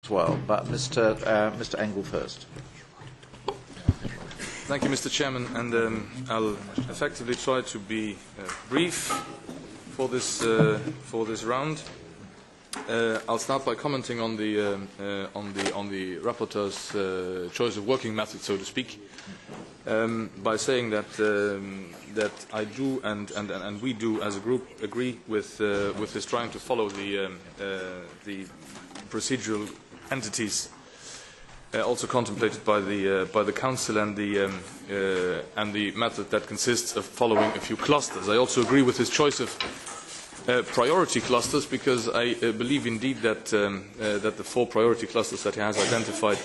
as well, but Mr. Engel first. Thank you, Mr. Chairman, and I'll effectively try to be brief for this round. I'll start by commenting on the rapporteur's choice of working method, so to speak, by saying that that I do and we do as a group agree with his trying to follow the procedural entities also contemplated by the Council and the method that consists of following a few clusters. I also agree with his choice of priority clusters, because I believe indeed that that the 4 priority clusters that he has identified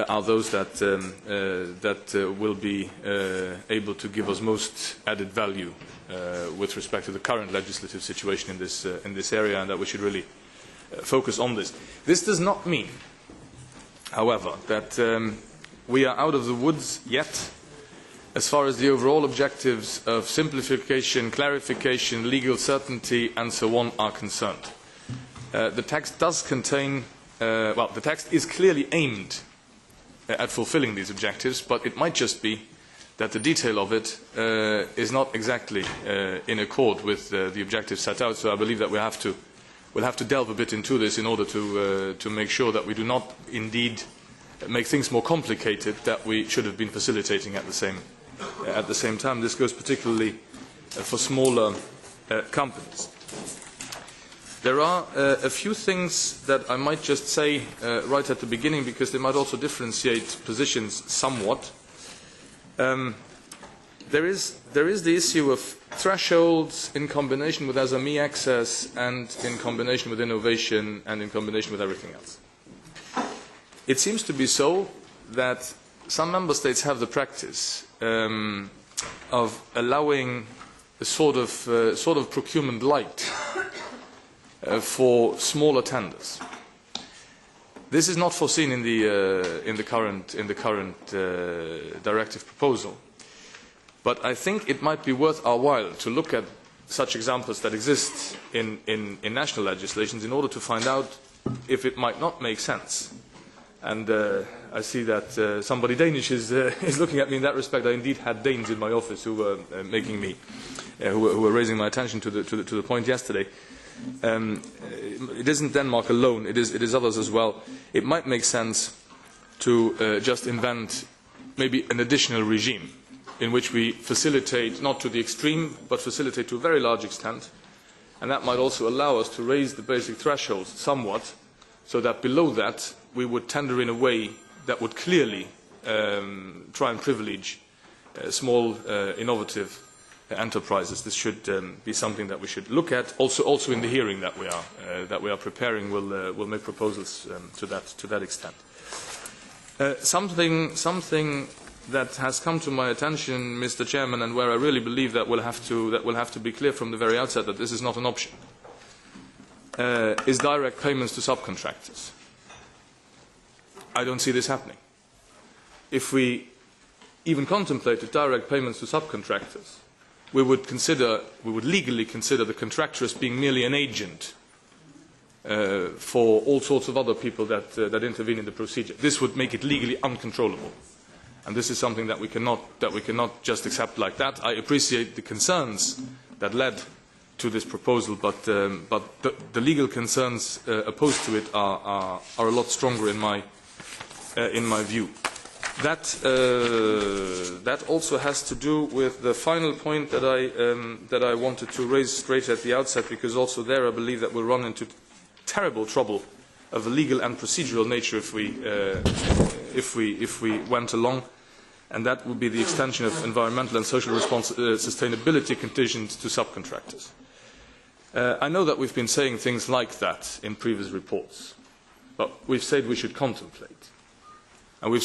are those that will be able to give us most added value with respect to the current legislative situation in this area, and that we should really focus on this. This does not mean, however, that we are out of the woods yet as far as the overall objectives of simplification, clarification, legal certainty and so on are concerned. The text does contain, the text is clearly aimed at fulfilling these objectives, but it might just be that the detail of it is not exactly in accord with the objectives set out. So I believe that we'll have to delve a bit into this in order to make sure that we do not indeed make things more complicated that we should have been facilitating at the same time. This goes particularly for smaller companies. There are a few things that I might just say right at the beginning, because they might also differentiate positions somewhat. There is the issue of thresholds in combination with SME access and in combination with innovation and in combination with everything else. It seems to be so that some member states have the practice of allowing a sort of procurement light for smaller tenders. This is not foreseen in the current directive proposal, but I think it might be worth our while to look at such examples that exist in national legislations in order to find out if it might not make sense. And I see that somebody Danish is looking at me in that respect. I indeed had Danes in my office who were who were raising my attention to the point yesterday. It isn't Denmark alone; it is others as well. It might make sense to just invent maybe an additional regime in which we facilitate, not to the extreme, but facilitate to a very large extent, and that might also allow us to raise the basic thresholds somewhat, so that below that we would tender in a way that would clearly try and privilege small, innovative enterprises. This should be something that we should look at. Also in the hearing that we are preparing, we'll make proposals to that extent. Something that has come to my attention, Mr. Chairman, and where I really believe that we'll have to be clear from the very outset that this is not an option, is direct payments to subcontractors. I don't see this happening. If we even contemplated direct payments to subcontractors, we would legally consider the contractor as being merely an agent for all sorts of other people that intervene in the procedure. This would make it legally uncontrollable, and this is something that we cannot just accept like that. I appreciate the concerns that led to this proposal, but the legal concerns opposed to it are a lot stronger in my view. That also has to do with the final point that I wanted to raise straight at the outset, because also there I believe that we'll run into terrible trouble of a legal and procedural nature if we went along, and that would be the extension of environmental and social sustainability conditions to subcontractors. I know that we've been saying things like that in previous reports, but we've said we should contemplate. And we've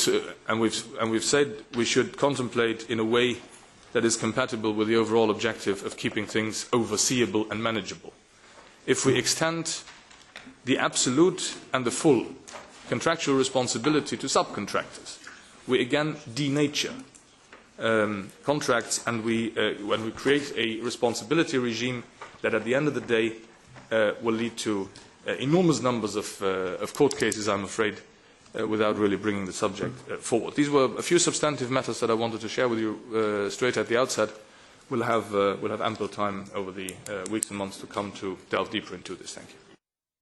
said we should contemplate in a way that is compatible with the overall objective of keeping things overseeable and manageable. If we extend the absolute and the full contractual responsibility to subcontractors, we again denature contracts, and when we create a responsibility regime that at the end of the day will lead to enormous numbers of court cases, I'm afraid, without really bringing the subject forward. These were a few substantive matters that I wanted to share with you straight at the outset. We'll have ample time over the weeks and months to come to delve deeper into this. Thank you.